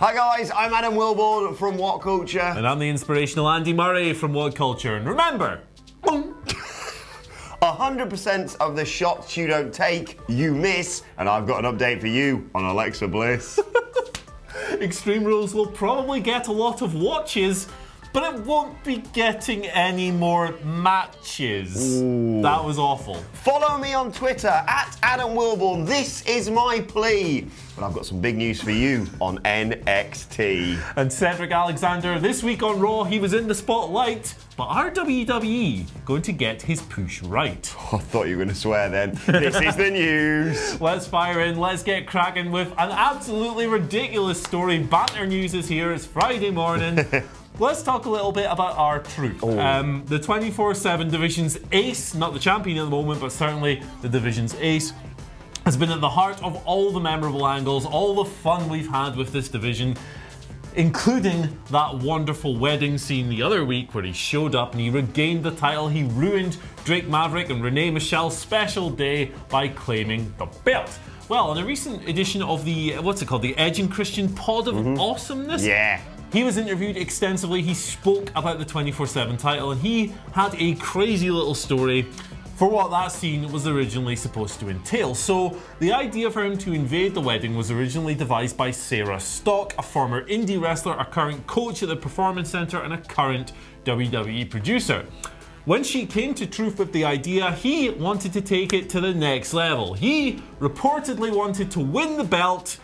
Hi guys, I'm Adam Wilborn from WhatCulture. And I'm the inspirational Andy Murray from WhatCulture. And remember, 100% of the shots you don't take, you miss. And I've got an update for you on Alexa Bliss. Extreme Rules will probably get a lot of watches, but it won't be getting any more matches. Ooh. That was awful. Follow me on Twitter at Adam Wilborn. This is my plea. But I've got some big news for you on NXT. And Cedric Alexander, this week on Raw, he was in the spotlight. But are WWE going to get his push right? Oh, I thought you were going to swear then. This is the news. Let's fire in. Let's get cracking with an absolutely ridiculous story. Banter News is here. It's Friday morning. Let's talk a little bit about R-Truth. Oh. The 24/7 division's ace, not the champion at the moment, but certainly the division's ace, has been at the heart of all the memorable angles, all the fun we've had with this division, including that wonderful wedding scene the other week where he showed up and he regained the title. He ruined Drake Maverick and Renee Michelle's special day by claiming the belt. Well, in a recent edition of the, what's it called, the Edge and Christian Pod of Awesomeness, yeah, he was interviewed extensively. He spoke about the 24/7 title and he had a crazy little story for what that scene was originally supposed to entail. So the idea for him to invade the wedding was originally devised by Sarah Stock, a former indie wrestler, a current coach at the Performance Center, and a current WWE producer. When she came to Truth with the idea, he wanted to take it to the next level. He reportedly wanted to win the belt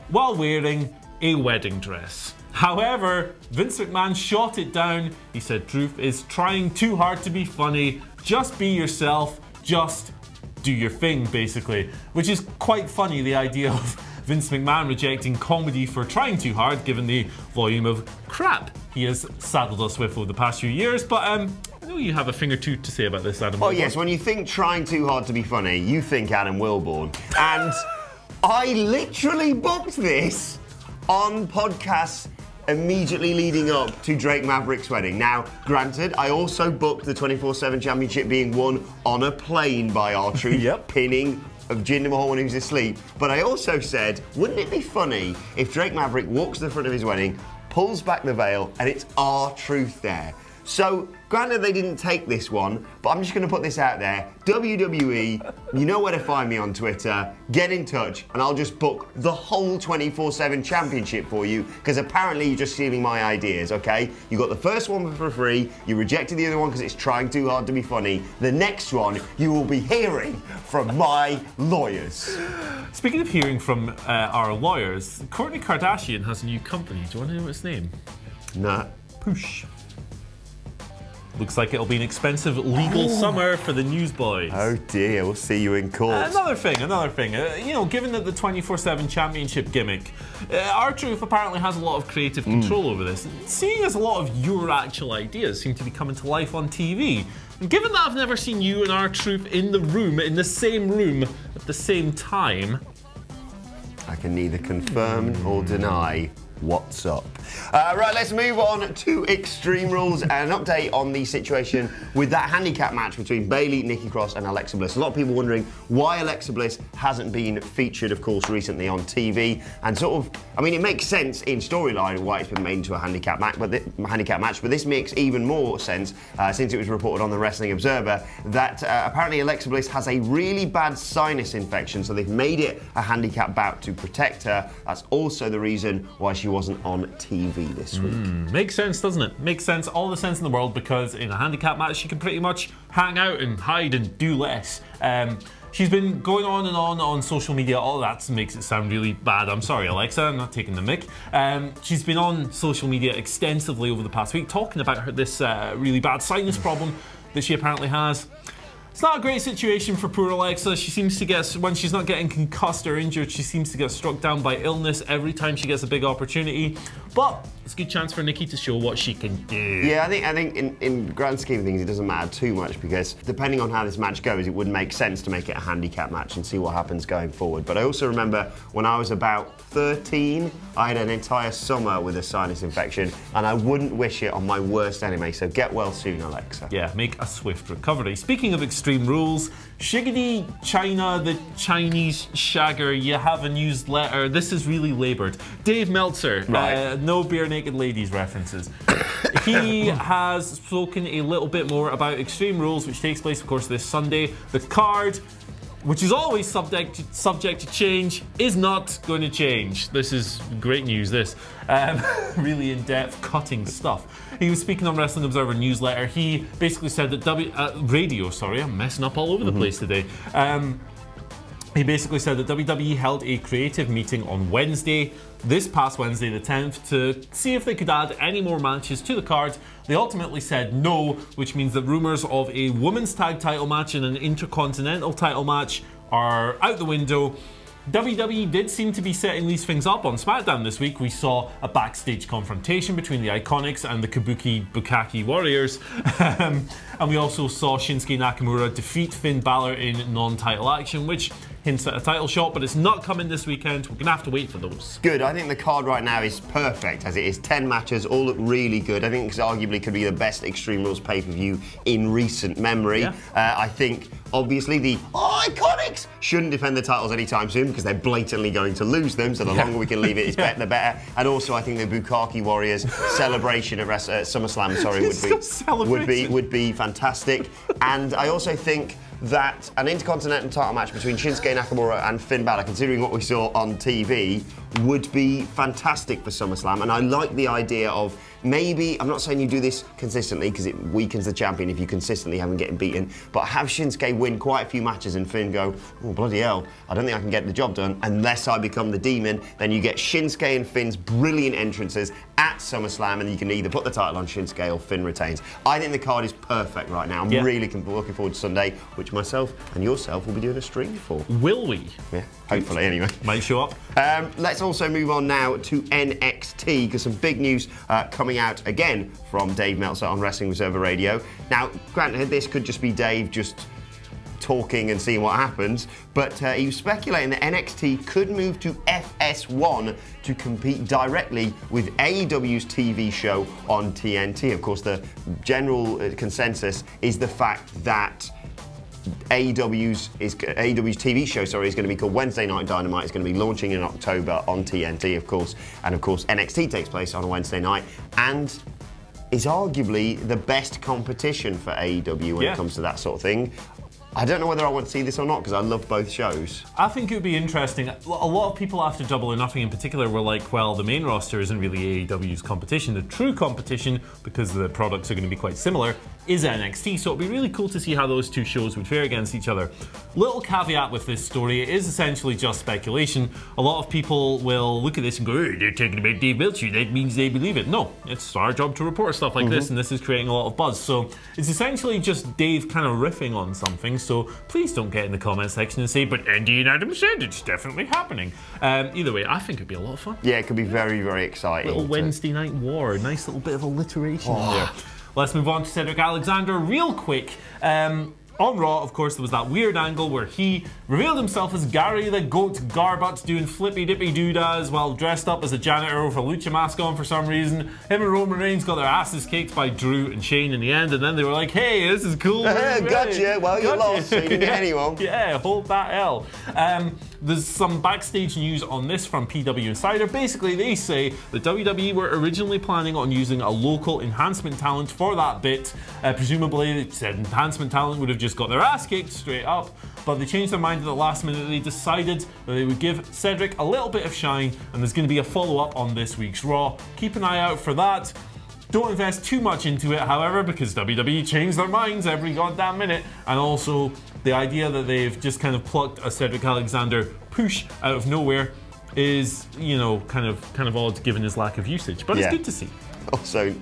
while wearing a wedding dress. However, Vince McMahon shot it down. He said Truth is trying too hard to be funny. Just be yourself. Just do your thing, basically. Which is quite funny, the idea of Vince McMahon rejecting comedy for trying too hard, given the volume of crap he has saddled us with over the past few years. But I know you have a thing or two to say about this, Adam. Oh yes, when you think trying too hard to be funny, you think Adam Wilborn. And I literally booked this on podcasts immediately leading up to Drake Maverick's wedding. Now, granted, I also booked the 24/7 championship being won on a plane by R-Truth, Yep. pinning of Jinder Mahal when he was asleep. But I also said, wouldn't it be funny if Drake Maverick walks to the front of his wedding, pulls back the veil, and it's R-Truth there? So, granted they didn't take this one, but I'm just going to put this out there. WWE, you know where to find me on Twitter. Get in touch, and I'll just book the whole 24/7 championship for you, because apparently you're just stealing my ideas, okay? You got the first one for free, you rejected the other one because it's trying too hard to be funny. The next one, you will be hearing from my lawyers. Speaking of hearing from our lawyers, Kourtney Kardashian has a new company. Do you want to know its name? Nah. Push. Looks like it'll be an expensive legal summer for the newsboys. Oh dear, we'll see you in court. Another thing. You know, given that the 24/7 championship gimmick, R-Truth apparently has a lot of creative control over this. Seeing as a lot of your actual ideas seem to be coming to life on TV, and given that I've never seen you and R-Truth in the same room at the same time, I can neither confirm or deny what's up. Right, let's move on to Extreme Rules and an update on the situation with that handicap match between Bayley, Nikki Cross and Alexa Bliss. A lot of people wondering why Alexa Bliss hasn't been featured, of course, recently on TV. And sort of, I mean, it makes sense in storyline why it's been made into a handicap match, but this makes even more sense since it was reported on the Wrestling Observer that apparently Alexa Bliss has a really bad sinus infection, so they've made it a handicap bout to protect her. That's also the reason why she wasn't on TV this week. Makes sense, doesn't it? Makes sense, all the sense in the world, because in a handicap match she can pretty much hang out and hide and do less. She's been going on social media. All that makes it sound really bad. I'm sorry, Alexa, I'm not taking the mic. She's been on social media extensively over the past week talking about this really bad sinus problem that she apparently has. It's not a great situation for poor Alexa. She seems to get, when she's not getting concussed or injured, she seems to get struck down by illness every time she gets a big opportunity. but it's a good chance for Nikki to show what she can do. Yeah, I think in the grand scheme of things, it doesn't matter too much because depending on how this match goes, it would make sense to make it a handicap match and see what happens going forward. But I also remember when I was about 13, I had an entire summer with a sinus infection, and I wouldn't wish it on my worst enemy. So get well soon, Alexa. Yeah, make a swift recovery. Speaking of Extreme Rules, Shiggity China, the Chinese shagger, you have a newsletter. This is really laboured. Dave Meltzer, right. No bare naked ladies references. He has spoken a little bit more about Extreme Rules, which takes place, of course, this Sunday. The card, which is always subject to change, is not going to change. This is great news, this. Really in-depth, cutting stuff. He was speaking on Wrestling Observer newsletter. He basically said that radio, sorry, I'm messing up all over the place today. He basically said that WWE held a creative meeting on Wednesday, this past Wednesday the 10th, to see if they could add any more matches to the card. They ultimately said no, which means that rumours of a women's tag title match and an intercontinental title match are out the window. WWE did seem to be setting these things up on SmackDown this week. We saw a backstage confrontation between the Iconics and the Kabuki Bukaki Warriors. And we also saw Shinsuke Nakamura defeat Finn Balor in non-title action, which hints at a title shot, but it's not coming this weekend. We're going to have to wait for those. Good. I think the card right now is perfect as it is. 10 matches, all look really good. I think this arguably could be the best Extreme Rules pay-per-view in recent memory. Yeah. I think, obviously, the Iconics shouldn't defend the titles anytime soon because they're blatantly going to lose them, so the longer we can leave it, the better. And also, I think the Bukaki Warriors celebration at SummerSlam, would be fantastic. And I also think that an intercontinental title match between Shinsuke Nakamura and Finn Balor, considering what we saw on TV, would be fantastic for SummerSlam. And I like the idea of maybe, I'm not saying you do this consistently because it weakens the champion if you consistently have him getting beaten, but have Shinsuke win quite a few matches and Finn go, oh bloody hell, I don't think I can get the job done unless I become the demon. Then you get Shinsuke and Finn's brilliant entrances at SummerSlam and you can either put the title on Shinsuke or Finn retains. I think the card is perfect right now. I'm really looking forward to Sunday, which myself and yourself will be doing a stream for. Will we? Yeah, hopefully anyway. Might show up. Let's also move on now to NXT because some big news coming out again from Dave Meltzer on Wrestling Observer Radio. Now, granted, this could just be Dave just talking and seeing what happens, but he was speculating that NXT could move to FS1 to compete directly with AEW's TV show on TNT. Of course, the general consensus is the fact that AEW's TV show, is going to be called Wednesday Night Dynamite. It's going to be launching in October on TNT, of course. And of course, NXT takes place on a Wednesday night and is arguably the best competition for AEW when it comes to that sort of thing. I don't know whether I want to see this or not because I love both shows. I think it would be interesting. A lot of people after Double or Nothing in particular were like, well, the main roster isn't really AEW's competition. The true competition, because the products are going to be quite similar, is NXT. So it'd be really cool to see how those two shows would fare against each other. Little caveat with this story, it is essentially just speculation. A lot of people will look at this and go, oh, they're talking about Dave Meltzer, that means they believe it. No, it's our job to report stuff like this, and this is creating a lot of buzz. So it's essentially just Dave kind of riffing on something. So please don't get in the comment section and say, but Andy and Adam said it's definitely happening. Either way, I think it'd be a lot of fun. Yeah, it could be very, very exciting. Little Wednesday night war, nice little bit of alliteration there. Let's move on to Cedric Alexander real quick. On Raw, of course, there was that weird angle where he revealed himself as Gary the Goat Garbutt doing flippy-dippy doodads while dressed up as a janitor with a lucha mask on for some reason. Him and Roman Reigns got their asses kicked by Drew and Shane in the end, and then they were like, hey, this is cool. Gotcha. Well, you lost, so you didn't get anyone. Yeah, hold that L. There's some backstage news on this from PW Insider. Basically, they say that WWE were originally planning on using a local enhancement talent for that bit. Presumably, they said enhancement talent would have just got their ass kicked straight up, but they changed their mind at the last minute. They decided that they would give Cedric a little bit of shine, and there's going to be a follow-up on this week's Raw. Keep an eye out for that. Don't invest too much into it, however, because WWE changed their minds every goddamn minute, and also the idea that they've just kind of plucked a Cedric Alexander push out of nowhere is, you know, kind of odd given his lack of usage, but it's good to see.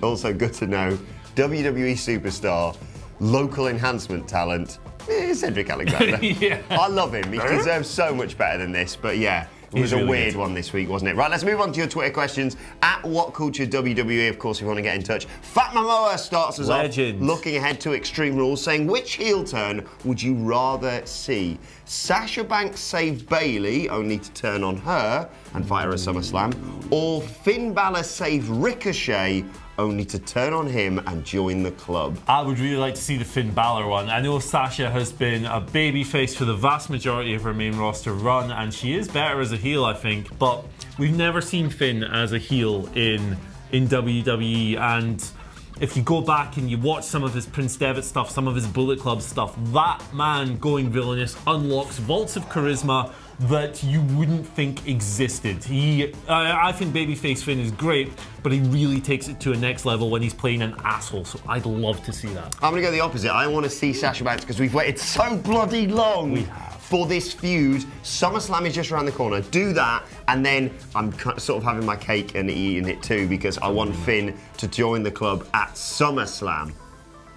Also good to know, WWE superstar, local enhancement talent, Cedric Alexander. I love him. He deserves so much better than this, but yeah, It was a weird one this week, wasn't it? Right, let's move on to your Twitter questions. At WhatCulture WWE, of course, if you want to get in touch. Fat Momoa starts us off, looking ahead to Extreme Rules, saying, which heel turn would you rather see? Sasha Banks save Bayley, only to turn on her and fight her at SummerSlam, or Finn Balor save Ricochet, only to turn on him and join the club? I would really like to see the Finn Balor one. I know Sasha has been a babyface for the vast majority of her main roster run, and she is better as a heel, I think, but we've never seen Finn as a heel in WWE, and if you go back and you watch some of his Prince Devitt stuff, some of his Bullet Club stuff, that man going villainous unlocks vaults of charisma that you wouldn't think existed. I think babyface Finn is great, but he really takes it to a next level when he's playing an asshole, so I'd love to see that. I'm going to go the opposite. I want to see Sasha Banks because we've waited so bloody long for this feud. SummerSlam is just around the corner. Do that, and then I'm sort of having my cake and eating it too because I want Finn to join the club at SummerSlam.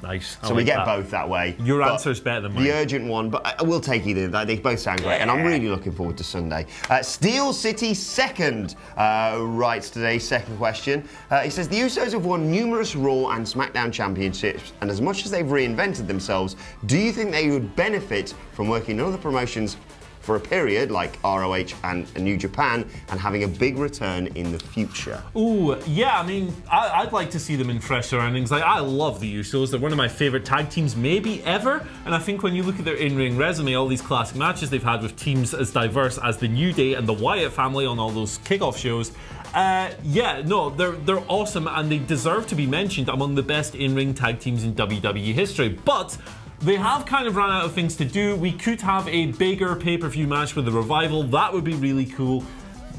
Nice. So we get both that way. Your answer's better than mine. The urgent one, but we'll take either. They both sound great, and I'm really looking forward to Sunday. Steel City Second writes today's second question. He says, the Usos have won numerous Raw and SmackDown championships, and as much as they've reinvented themselves, do you think they would benefit from working in other promotions for a period like ROH and New Japan and having a big return in the future? Ooh, yeah, I mean, I'd like to see them in fresh surroundings. Like, I love the Usos. They're one of my favourite tag teams maybe ever, and I think when you look at their in-ring resume, all these classic matches they've had with teams as diverse as the New Day and the Wyatt family on all those kickoff shows, yeah, no, they're awesome, and they deserve to be mentioned among the best in-ring tag teams in WWE history, but they have kind of run out of things to do. We could have a bigger pay-per-view match with the Revival. That would be really cool.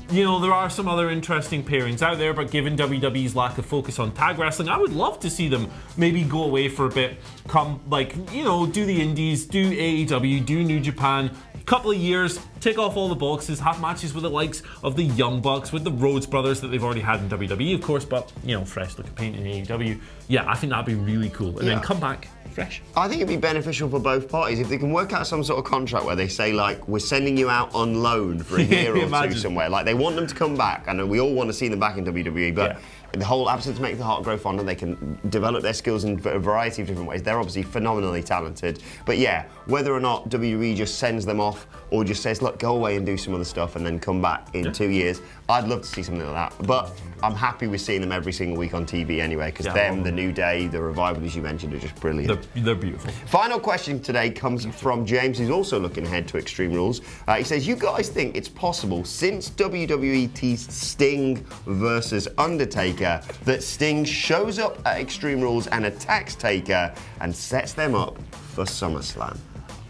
You know, there are some other interesting pairings out there, but given WWE's lack of focus on tag wrestling, I would love to see them maybe go away for a bit, come, like, you know, do the Indies, do AEW, do New Japan, couple of years, tick off all the boxes, have matches with the likes of the Young Bucks, with the Rhodes brothers that they've already had in WWE, of course, but, you know, fresh look of paint in AEW. Yeah, I think that'd be really cool. And then come back fresh. I think it'd be beneficial for both parties if they can work out some sort of contract where they say, like, we're sending you out on loan for a year or two somewhere. Like, they want them to come back, and we all want to see them back in WWE, but the whole absence to make the heart grow fonder, they can develop their skills in a variety of different ways. They're obviously phenomenally talented. But yeah, whether or not WWE just sends them off or just says, look, go away and do some other stuff and then come back in 2 years, I'd love to see something like that. But I'm happy with seeing them every single week on TV anyway, because them, the New Day, the Revival, as you mentioned, are just brilliant. They're beautiful. Final question today comes from James, who's also looking ahead to Extreme Rules. He says, you guys think it's possible, since WWE teased Sting versus Undertaker, that Sting shows up at Extreme Rules and attacks Taker and sets them up for SummerSlam?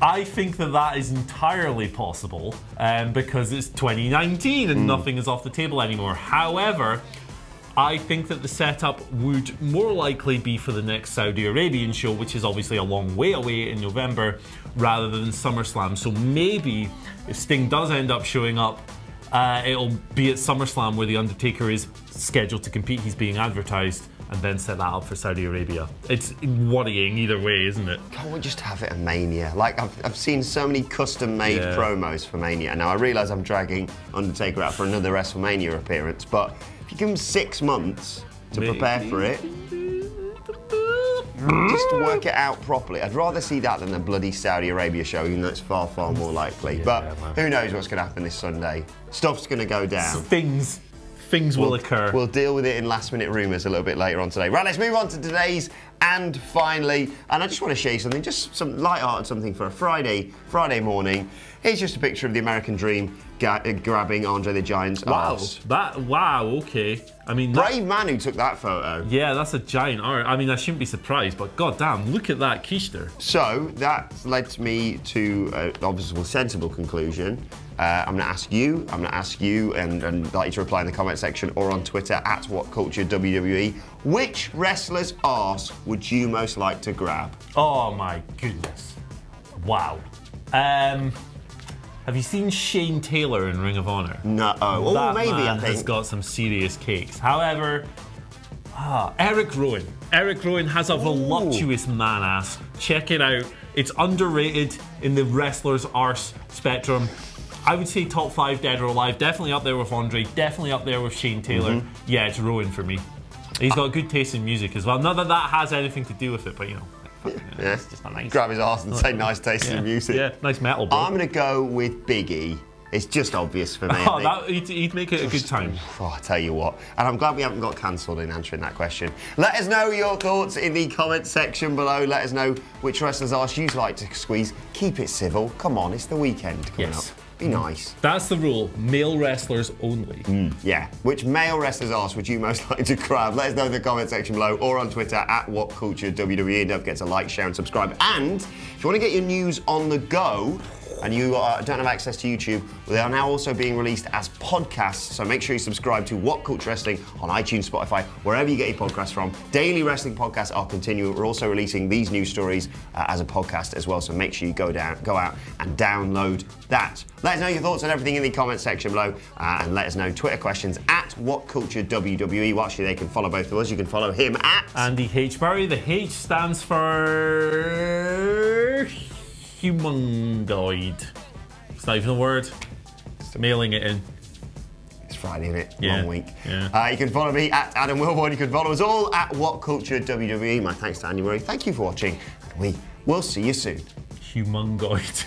I think that is entirely possible because it's 2019 and nothing is off the table anymore. However, I think that the setup would more likely be for the next Saudi Arabian show, which is obviously a long way away in November, rather than SummerSlam. So maybe if Sting does end up showing up, it'll be at SummerSlam where The Undertaker is scheduled to compete. He's being advertised, and then set that up for Saudi Arabia. It's worrying either way, isn't it? Can't we just have it at Mania? Like, I've seen so many custom-made promos for Mania. Now, I realise I'm dragging Undertaker out for another WrestleMania appearance, but if you give him 6 months to prepare for it, just to work it out properly. I'd rather see that than the bloody Saudi Arabia show, even though it's far, far more likely. But who knows what's going to happen this Sunday. Stuff's going to go down. Things will occur. We'll deal with it in last-minute rumours a little bit later on today. Right, let's move on to today's and finally, and I just want to show you something, just some light-hearted something for a Friday morning. Here's just a picture of the American Dream grabbing Andre the Giant's arse. Wow, okay. I mean, brave man who took that photo. Yeah, that's a giant arse. I mean, I shouldn't be surprised, but goddamn, look at that keister. So that led me to obviously a sensible conclusion. I'm going to ask you, and I'd like you to reply in the comment section or on Twitter at WhatCulture WWE. Which wrestler's arse would you most like to grab? Oh my goodness. Wow. Have you seen Shane Taylor in Ring of Honor? No. Oh, maybe, I think. Has got some serious cakes. However, Eric Rowan. Eric Rowan has a voluptuous man ass. Check it out. It's underrated in the wrestler's arse spectrum. I would say top 5 dead or alive. Definitely up there with Andre. Definitely up there with Shane Taylor. Yeah, it's Rowan for me. He's got good taste in music as well. Not that that has anything to do with it, but you know. Yeah. It's just not nice. Grab his arse and say nice taste in music. Yeah, nice metal, bro. I'm going to go with Big E. It's just obvious for me. Oh, he'd make it a good time. Oh, I tell you what. And I'm glad we haven't got cancelled in answering that question. Let us know your thoughts in the comment section below. Let us know which wrestlers' arse you'd like to squeeze. Keep it civil. Come on, it's the weekend coming up. Be nice. That's the rule. Male wrestlers only. Yeah. Which male wrestlers' arse would you most like to grab? Let us know in the comment section below or on Twitter at WhatCulture WWE. Don't forget to like, share and subscribe. And if you want to get your news on the go, and you don't have access to YouTube, they are now also being released as podcasts, so make sure you subscribe to What Culture Wrestling on iTunes, Spotify, wherever you get your podcasts from. Daily wrestling podcasts are continuing. We're also releasing these news stories as a podcast as well, so make sure you go out and download that. Let us know your thoughts on everything in the comment section below, and let us know Twitter questions at WhatCultureWWE. Well, actually, they can follow both of us. You can follow him at Andy H. Barry. The H stands for humongoid. It's not even a word. It's mailing it in. It's Friday, isn't it? Yeah. Long week. Yeah. You can follow me at Adam Wilborn. You can follow us all at WhatCultureWWE. My thanks to Andy Murray. Thank you for watching, and we will see you soon. Humongoid.